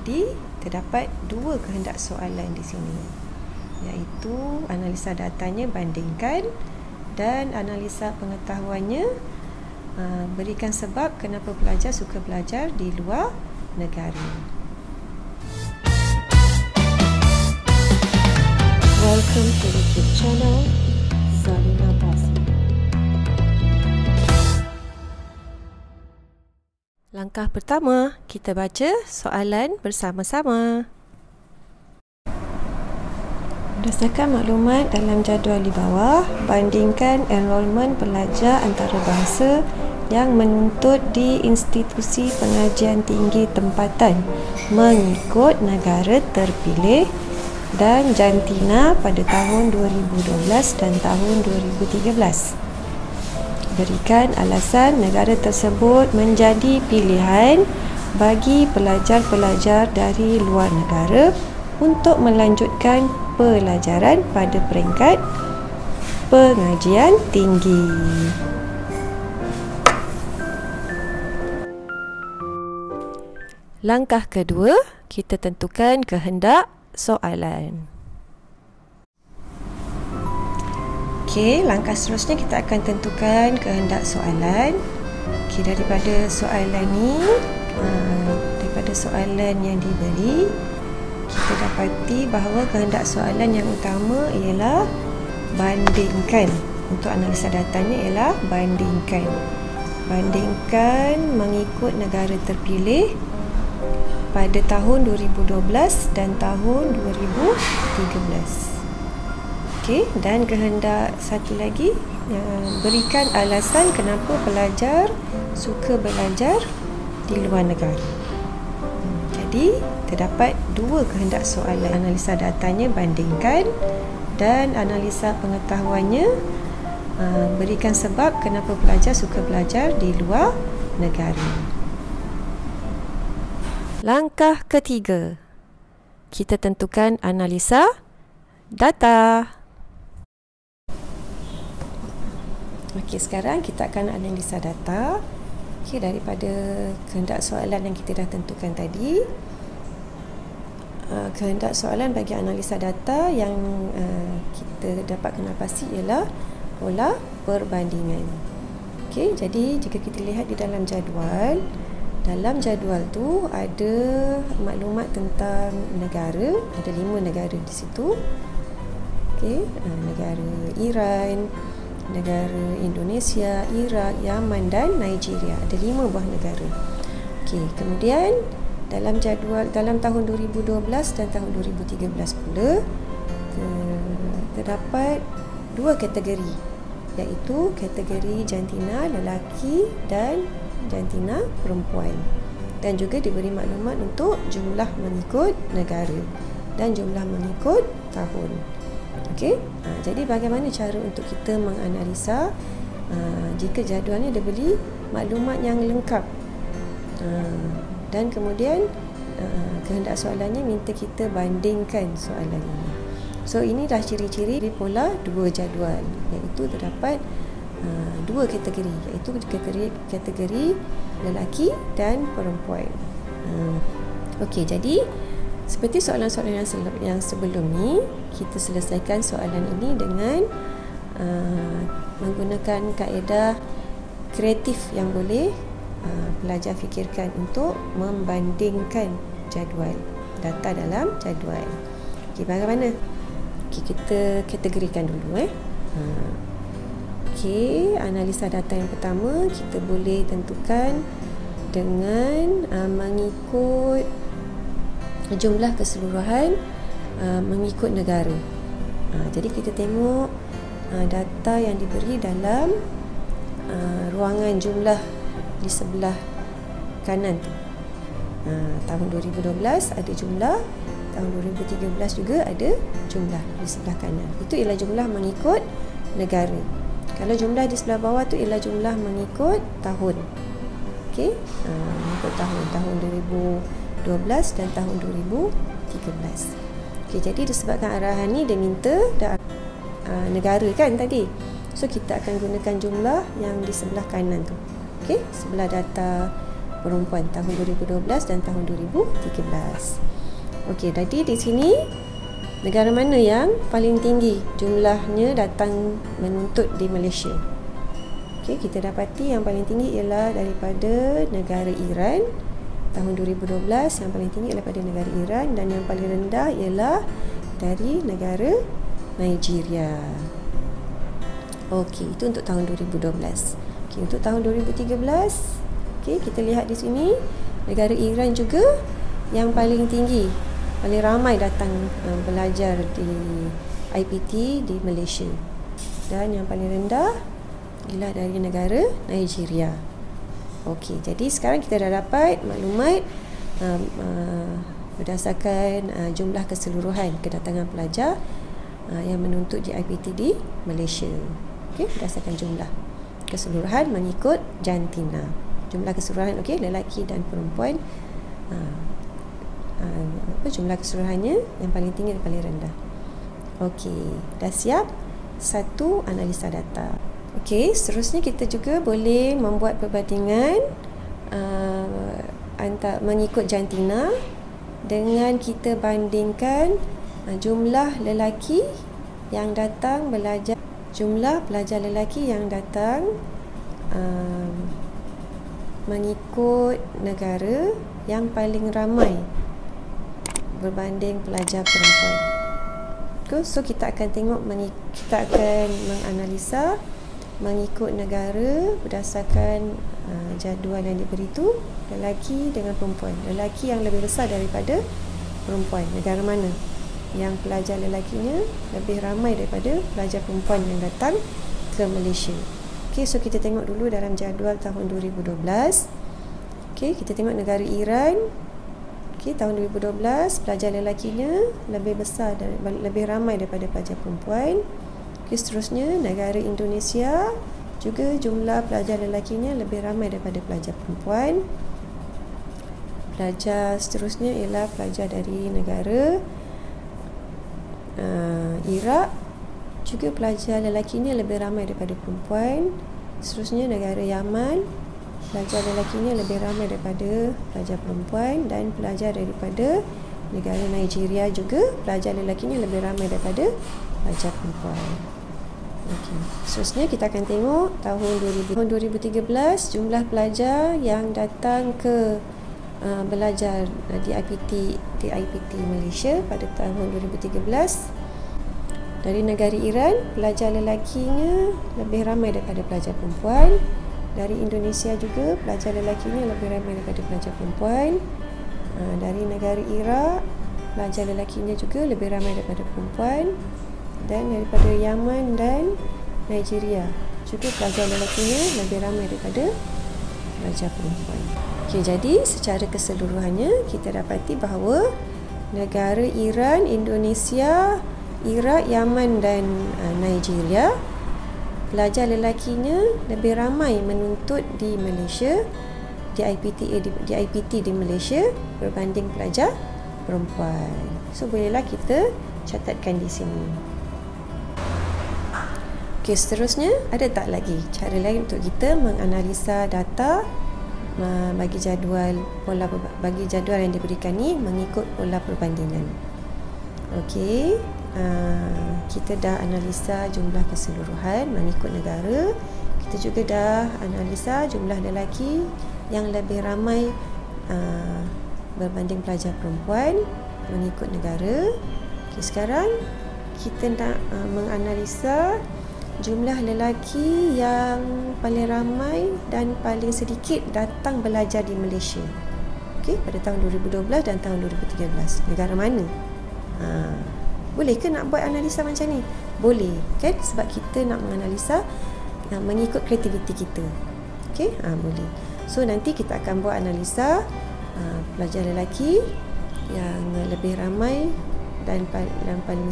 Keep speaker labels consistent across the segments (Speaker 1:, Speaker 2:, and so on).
Speaker 1: Jadi terdapat dua kehendak soalan di sini, iaitu analisa datanya bandingkan dan analisa pengetahuannya berikan sebab kenapa pelajar suka belajar di luar negara. Welcome to the YouTube channel Zalina Basri. Langkah pertama, kita baca soalan bersama-sama. Berdasarkan maklumat dalam jadual di bawah, bandingkan enrolment pelajar antarabangsa yang menuntut di institusi pengajian tinggi tempatan mengikut negara terpilih dan jantina pada tahun 2012 dan tahun 2013. Berikan alasan negara tersebut menjadi pilihan bagi pelajar-pelajar dari luar negara untuk melanjutkan pelajaran pada peringkat pengajian tinggi. Langkah kedua, kita tentukan kehendak soalan. Okey, langkah seterusnya kita akan tentukan kehendak soalan. Okey, daripada soalan ni, daripada soalan yang diberi, kita dapati bahawa kehendak soalan yang utama ialah bandingkan. Untuk analisa datanya ialah bandingkan. Bandingkan mengikut negara terpilih pada tahun 2012 dan tahun 2013. Okey, dan kehendak satu lagi, berikan alasan kenapa pelajar suka belajar di luar negara. Jadi, terdapat dua kehendak soalan. Analisa datanya bandingkan dan analisa pengetahuannya berikan sebab kenapa pelajar suka belajar di luar negara. Langkah ketiga, kita tentukan analisa data. Okey, sekarang kita akan analisa data. Okey, daripada kehendak soalan yang kita dah tentukan tadi, kehendak soalan bagi analisa data yang kita dapat kenal pasti ialah pola perbandingan. Okey, jadi jika kita lihat di dalam jadual tu ada maklumat tentang negara, ada 5 negara di situ. Okey, negara Iran, negara Indonesia, Iraq, Yaman dan Nigeria. Ada 5 buah negara. Okey, kemudian dalam jadual dalam tahun 2012 dan tahun 2013 pula terdapat 2 kategori, iaitu kategori jantina lelaki dan jantina perempuan, dan juga diberi maklumat untuk jumlah mengikut negara dan jumlah mengikut tahun. Okey, jadi bagaimana cara untuk kita menganalisa jika jadualnya diberi maklumat yang lengkap, dan kemudian kehendak soalannya minta kita bandingkan soalan ini. So ini dah ciri-ciri pola dua jadual, iaitu terdapat dua kategori, iaitu kategori lelaki dan perempuan. Okey, jadi seperti soalan-soalan yang sebelum ni, kita selesaikan soalan ini dengan menggunakan kaedah kreatif yang boleh pelajar fikirkan untuk membandingkan jadual, data dalam jadual. Okey, bagaimana? Okey, kita kategorikan dulu. Okey, analisa data yang pertama kita boleh tentukan dengan mengikut jumlah keseluruhan mengikut negara. Jadi kita tengok data yang diberi dalam ruangan jumlah di sebelah kanan tu. Tahun 2012 ada jumlah, tahun 2013 juga ada jumlah di sebelah kanan. Itu ialah jumlah mengikut negara. Kalau jumlah di sebelah bawah tu ialah jumlah mengikut tahun. Okey, mengikut tahun 2012 dan tahun 2013. Okey, jadi disebabkan arahan ni dia minta negara kan tadi. So kita akan gunakan jumlah yang di sebelah kanan tu. Okey, sebelah data perempuan tahun 2012 dan tahun 2013. Okey, jadi di sini negara mana yang paling tinggi jumlahnya datang menuntut di Malaysia? Okey, kita dapati yang paling tinggi ialah daripada negara Iran tahun 2012, yang paling tinggi ialah daripada negara Iran, dan yang paling rendah ialah dari negara Nigeria. Okey, itu untuk tahun 2012. Okey, untuk tahun 2013, okey, kita lihat di sini negara Iran juga yang paling tinggi, paling ramai datang belajar di IPT di Malaysia, dan yang paling rendah ialah dari negara Nigeria. Okey, jadi sekarang kita dah dapat maklumat berdasarkan jumlah keseluruhan kedatangan pelajar yang menuntut di IPT di Malaysia. Okey, berdasarkan jumlah keseluruhan mengikut jantina. Jumlah keseluruhan, okey, lelaki dan perempuan. Jumlah keseluruhannya yang paling tinggi dan paling rendah. Okey, dah siap satu analisa data. Okey, seterusnya kita juga boleh membuat perbandingan mengikut jantina dengan kita bandingkan jumlah lelaki yang datang belajar, jumlah pelajar lelaki yang datang mengikut negara yang paling ramai berbanding pelajar perempuan. So kita akan tengok, kita akan menganalisa mengikut negara berdasarkan jadual yang diberi itu, lelaki dengan perempuan. Lelaki yang lebih besar daripada perempuan, negara mana yang pelajar lelakinya lebih ramai daripada pelajar perempuan yang datang ke Malaysia. Okey, so kita tengok dulu dalam jadual tahun 2012. Okey, kita tengok negara Iran. Okey, tahun 2012 pelajar lelakinya lebih besar dan lebih ramai daripada pelajar perempuan. Okay, seterusnya negara Indonesia juga jumlah pelajar lelakinya lebih ramai daripada pelajar perempuan. Pelajar seterusnya ialah pelajar dari negara Iraq, juga pelajar lelakinya lebih ramai daripada perempuan. Seterusnya negara Yaman, pelajar lelakinya lebih ramai daripada pelajar perempuan. Dan pelajar daripada negara Nigeria juga pelajar lelakinya lebih ramai daripada pelajar perempuan. Okey, seterusnya kita akan tengok tahun 2013 jumlah pelajar yang datang ke belajar di IPT Malaysia pada tahun 2013. Dari negara Iran, pelajar lelakinya lebih ramai daripada pelajar perempuan. Dari Indonesia juga pelajar lelakinya lebih ramai daripada pelajar perempuan. Dari negara Iraq, pelajar lelakinya juga lebih ramai daripada perempuan. Dan daripada Yaman dan Nigeria juga pelajar lelakinya lebih ramai daripada pelajar perempuan. Okey, jadi secara keseluruhannya kita dapati bahawa negara Iran, Indonesia, Iraq, Yaman dan Nigeria, pelajar lelakinya lebih ramai menuntut di Malaysia, di IPT di Malaysia berbanding pelajar perempuan. So bolehlah kita catatkan di sini. Okey, seterusnya ada tak lagi cara lain untuk kita menganalisa data bagi jadual yang diberikan ni mengikut pola perbandingan. Okey, kita dah analisa jumlah keseluruhan mengikut negara. Kita juga dah analisa jumlah lelaki yang lebih ramai berbanding pelajar perempuan mengikut negara. Okey, sekarang kita nak menganalisa jumlah lelaki yang paling ramai dan paling sedikit datang belajar di Malaysia. Okey, pada tahun 2012 dan tahun 2013. Negara mana? Boleh ke nak buat analisa macam ni? Boleh, kan? Sebab kita nak menganalisa mengikut kreativiti kita. Okey, boleh. So nanti kita akan buat analisa pelajar lelaki yang lebih ramai dan paling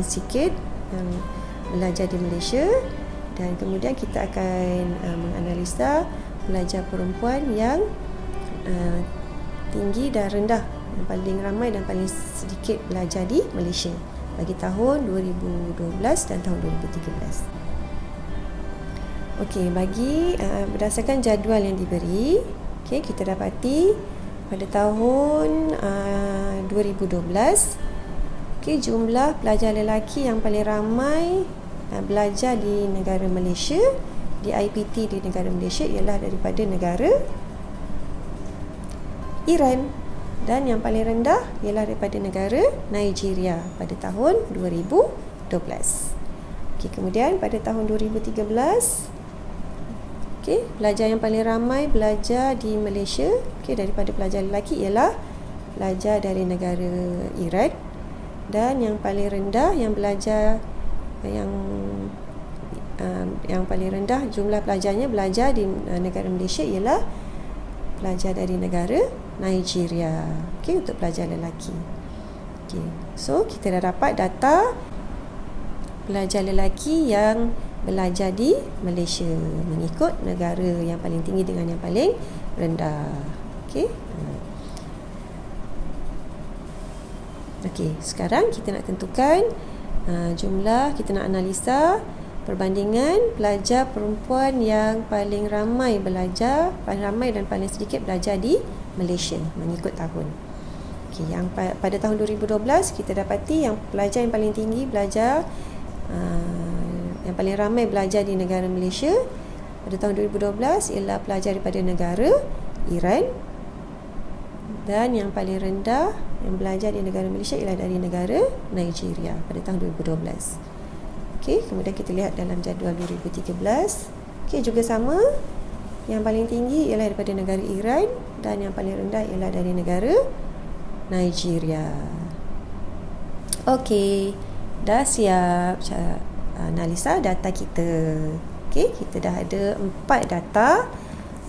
Speaker 1: sikit yang belajar di Malaysia, dan kemudian kita akan menganalisa pelajar perempuan yang tinggi dan rendah, yang paling ramai dan paling sedikit belajar di Malaysia bagi tahun 2012 dan tahun 2013. Okey, bagi berdasarkan jadual yang diberi, Okey, kita dapati pada tahun 2012, okey, jumlah pelajar lelaki yang paling ramai belajar di negara Malaysia, di IPT di negara Malaysia ialah daripada negara Iran, dan yang paling rendah ialah daripada negara Nigeria pada tahun 2012. Okey, kemudian pada tahun 2013, okey, pelajar yang paling ramai belajar di Malaysia, okey, daripada pelajar lelaki ialah pelajar dari negara Iran, dan yang paling rendah yang belajar yang paling rendah jumlah pelajarnya belajar di negara Malaysia ialah pelajar dari negara Nigeria, okey, untuk pelajar lelaki. Okey, so kita dah dapat data pelajar lelaki yang belajar di Malaysia mengikut negara yang paling tinggi dengan yang paling rendah. Okey. Okey, sekarang kita nak tentukan jumlah, kita nak analisa perbandingan pelajar perempuan yang paling ramai belajar, paling ramai dan paling sedikit belajar di Malaysia mengikut tahun. Okey, yang pada tahun 2012 kita dapati yang pelajar yang paling tinggi belajar yang paling ramai belajar di negara Malaysia pada tahun 2012 ialah pelajar daripada negara Iran, dan yang paling rendah yang belajar di negara Malaysia ialah dari negara Nigeria pada tahun 2012. Okey, kemudian kita lihat dalam jadual 2013. Okey, juga sama, yang paling tinggi ialah daripada negara Iran dan yang paling rendah ialah dari negara Nigeria. Okey, dah siap analisa data kita. Okey, kita dah ada 4 data.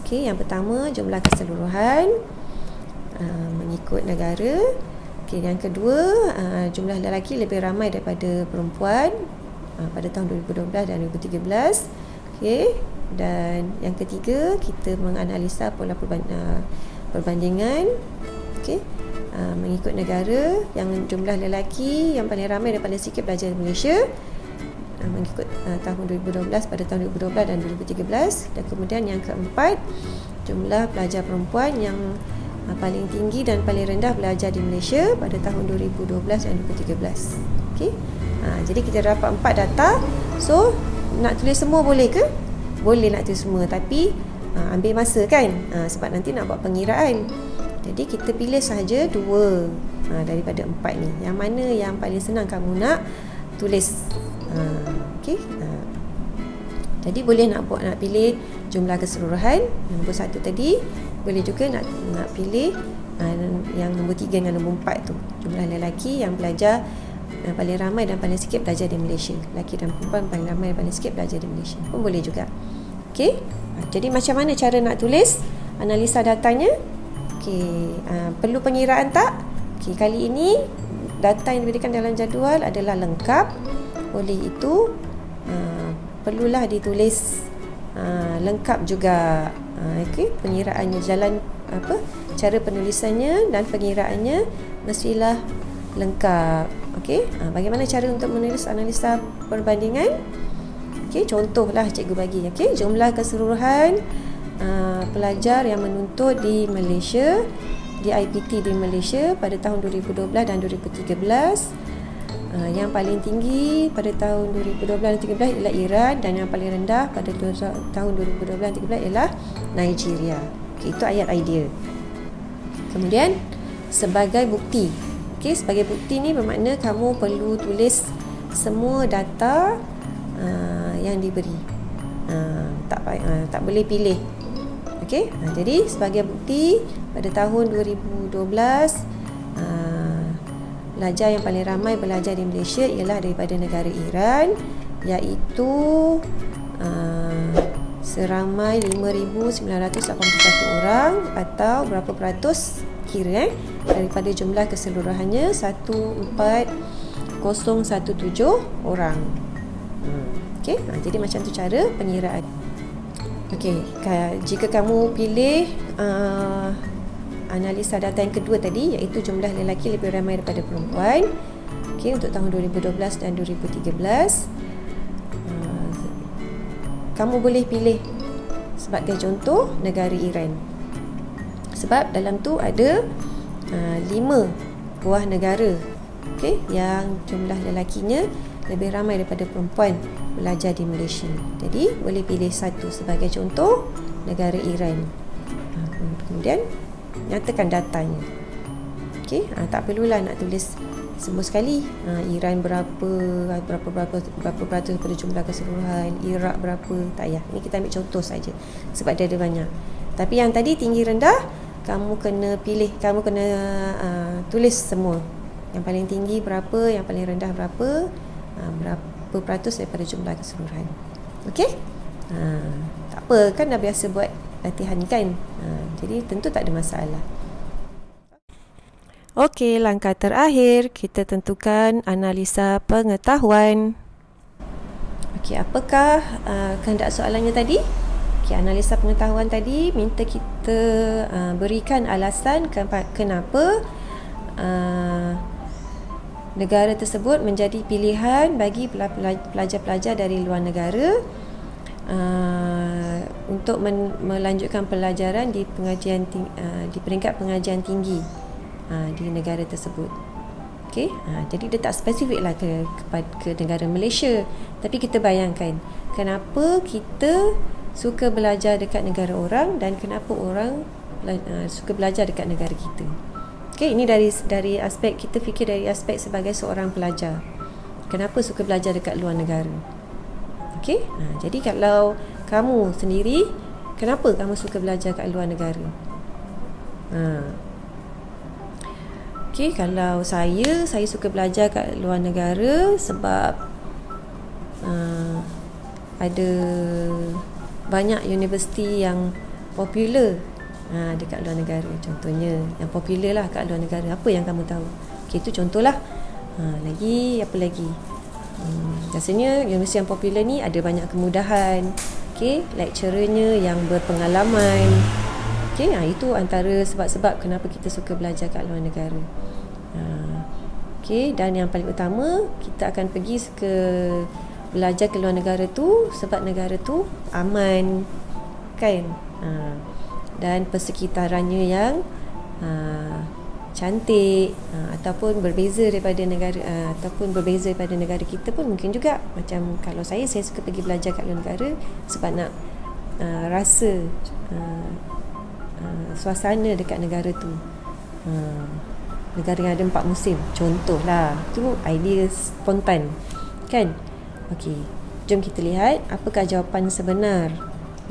Speaker 1: Okey, yang pertama jumlah keseluruhan mengikut negara. Okey, yang kedua jumlah lelaki lebih ramai daripada perempuan pada tahun 2012 dan 2013. Okey, dan yang ketiga kita menganalisa pola perbandingan. Okey, mengikut negara, yang jumlah lelaki yang paling ramai dan paling sikit belajar di Malaysia mengikut tahun 2012 pada tahun 2012 dan 2013. Dan kemudian yang keempat, jumlah pelajar perempuan yang paling tinggi dan paling rendah belajar di Malaysia pada tahun 2012 dan 2013. Okey, jadi kita dapat 4 data. So nak tulis semua boleh ke? Boleh nak tulis semua, tapi ambil masa kan, sebab nanti nak buat pengiraan. Jadi kita pilih sahaja 2 daripada 4 ni. Yang mana yang paling senang kamu nak tulis. Okey. Jadi boleh nak pilih jumlah keseluruhan yang nombor 1 tadi. Boleh juga nak pilih yang nombor 3 dengan nombor 4 tu, jumlah lelaki yang belajar paling ramai dan paling sikit belajar di Malaysia. Lelaki dan perempuan paling ramai dan paling sikit belajar di Malaysia pun boleh juga. Okey. Jadi macam mana cara nak tulis analisa datanya? Okey, perlu pengiraan tak? Okey, kali ini data yang diberikan dalam jadual adalah lengkap. Oleh itu perlulah ditulis lengkap juga. Okey, pengiraannya cara penulisannya dan pengiraannya mestilah lengkap. Okey, bagaimana cara untuk menulis analisa perbandingan? Okey, contohlah cikgu bagi. Okey, jumlah keseluruhan pelajar yang menuntut di Malaysia, di IPT di Malaysia pada tahun 2012 dan 2013. Yang paling tinggi pada tahun 2012 dan 2013 ialah Iran, dan yang paling rendah pada tahun 2012 dan 2013 ialah Nigeria. Okay, itu ayat idea. Kemudian sebagai bukti. Okay, sebagai bukti ni bermakna kamu perlu tulis semua data yang diberi. Tak boleh pilih. Okay, jadi sebagai bukti pada tahun 2012 pelajar yang paling ramai belajar di Malaysia ialah daripada negara Iran, iaitu seramai 5,981 orang, atau berapa peratus kira daripada jumlah keseluruhannya 14,017 orang. Okey, jadi macam tu cara pengiraan. Okey, jika kamu pilih analisa data yang kedua tadi, iaitu jumlah lelaki lebih ramai daripada perempuan, okey, untuk tahun 2012 dan 2013, kamu boleh pilih sebagai contoh negara Iran. Sebab dalam tu ada 5 buah negara, yang jumlah lelakinya lebih ramai daripada perempuan belajar di Malaysia. Jadi boleh pilih satu. Sebagai contoh, negara Iran. Kemudian nyatakan datanya. Tak perlulah nak tulis semua sekali. Iran berapa peratus daripada jumlah keseluruhan, Iraq berapa, tak payah. Ini kita ambil contoh saja sebab dia ada banyak. Tapi yang tadi tinggi rendah, kamu kena pilih, kamu kena tulis semua. Yang paling tinggi berapa, yang paling rendah berapa, berapa peratus daripada jumlah keseluruhan. Okey? Tak apa, kan dah biasa buat latihan kan? Jadi tentu tak ada masalah. Okey, langkah terakhir kita tentukan analisa pengetahuan. Okey, apakah kehendak soalannya tadi? Okey, analisa pengetahuan tadi minta kita berikan alasan kenapa negara tersebut menjadi pilihan bagi pelajar-pelajar dari luar negara untuk melanjutkan pelajaran di peringkat pengajian tinggi di negara tersebut. Okey, jadi dia tak spesifiklah ke negara Malaysia, tapi kita bayangkan kenapa kita suka belajar dekat negara orang dan kenapa orang suka belajar dekat negara kita. Okey, ini dari aspek, kita fikir dari aspek sebagai seorang pelajar. Kenapa suka belajar dekat luar negara? Okey, jadi kalau kamu sendiri, kenapa kamu suka belajar kat luar negara? Okey, kalau saya suka belajar kat luar negara sebab ada banyak universiti yang popular dekat luar negara. Contohnya yang popular lah kat luar negara. Apa yang kamu tahu? Okey, itu contohlah. Lagi apa lagi? Biasanya universiti yang popular ni ada banyak kemudahan. Okey, lecturernya yang berpengalaman. Okey, itu antara sebab-sebab kenapa kita suka belajar kat luar negara. Okey, dan yang paling utama, kita akan pergi belajar ke luar negara tu sebab negara tu aman, kan? Dan persekitarannya yang cantik, ataupun berbeza daripada negara kita pun mungkin juga. Macam kalau saya suka pergi belajar kat luar negara sebab nak rasa suasana dekat negara tu. Negara yang ada 4 musim, contohlah. Itu idea spontan, kan? Okey, jom kita lihat apakah jawapan sebenar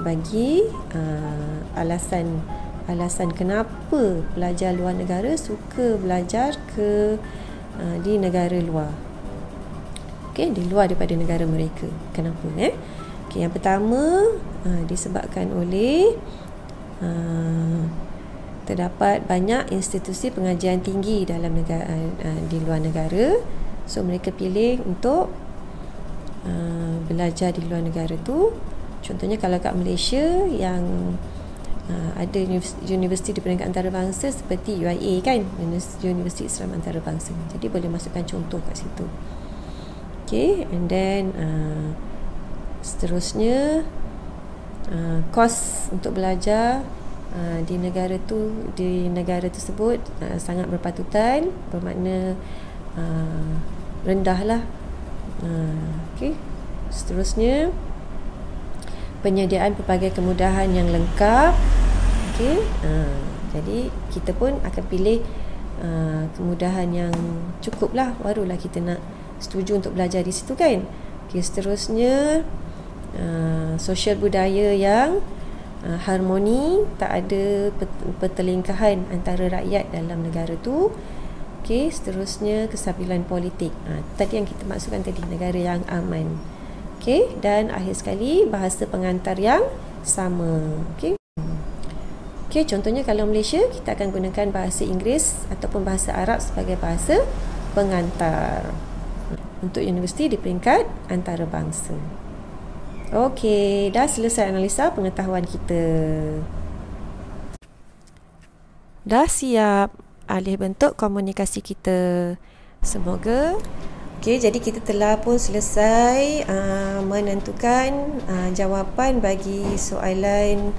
Speaker 1: bagi alasan kenapa pelajar luar negara suka belajar di negara luar. Okey, di luar daripada negara mereka. Kenapa? Okey, yang pertama disebabkan oleh terdapat banyak institusi pengajian tinggi dalam di luar negara. So mereka pilih untuk belajar di luar negara tu. Contohnya kalau kat Malaysia yang ada universiti di peringkat antarabangsa seperti UIA, kan, Universiti Islam Antarabangsa. Jadi boleh masukkan contoh kat situ. Okay, and then seterusnya kos untuk belajar di negara tersebut sangat berpatutan, bermakna rendah lah. Okay, seterusnya penyediaan pelbagai kemudahan yang lengkap. Okey, jadi kita pun akan pilih kemudahan yang cukup lah, barulah kita nak setuju untuk belajar di situ, kan. Okey, seterusnya sosial budaya yang harmoni, tak ada pertelingkahan antara rakyat dalam negara tu. Okey, seterusnya kestabilan politik. Tadi yang kita maksudkan tadi, negara yang aman. Okey, dan akhir sekali bahasa pengantar yang sama. Okey. Okey, contohnya kalau Malaysia, kita akan gunakan bahasa Inggeris ataupun bahasa Arab sebagai bahasa pengantar untuk universiti di peringkat antarabangsa. Okey, dah selesai analisa pengetahuan kita. Dah siap alih bentuk komunikasi kita. Semoga. Okey, jadi kita telah pun selesai menentukan jawapan bagi soalan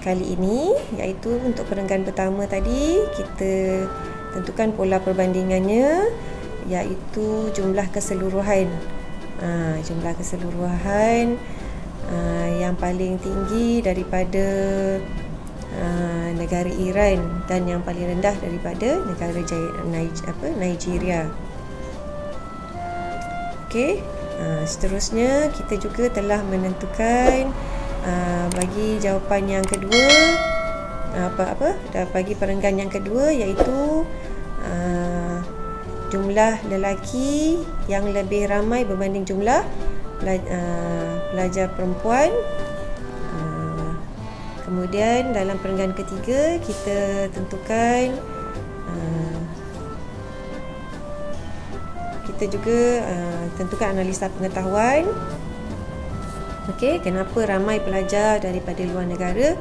Speaker 1: kali ini, iaitu untuk perenggan pertama tadi kita tentukan pola perbandingannya, iaitu jumlah keseluruhan. Jumlah keseluruhan yang paling tinggi daripada negara Iran dan yang paling rendah daripada negara Nigeria. Okey, seterusnya kita juga telah menentukan bagi jawapan yang kedua, bagi perenggan yang kedua, iaitu jumlah lelaki yang lebih ramai berbanding jumlah pelajar perempuan. Kemudian dalam perenggan ketiga kita tentukan, kita juga tentukan analisa pengetahuan. Okey, kenapa ramai pelajar daripada luar negara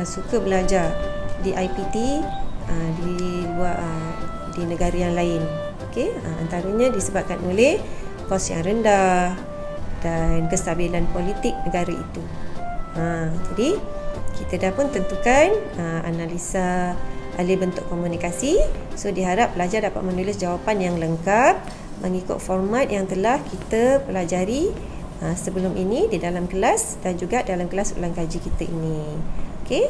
Speaker 1: suka belajar di IPT di negara yang lain. Okey, antaranya disebabkan oleh kos yang rendah dan kestabilan politik negara itu. Jadi kita dah pun tentukan analisa alih bentuk komunikasi. So diharap pelajar dapat menulis jawapan yang lengkap mengikut format yang telah kita pelajari sebelum ini di dalam kelas dan juga dalam kelas ulang kaji kita ini. Okey.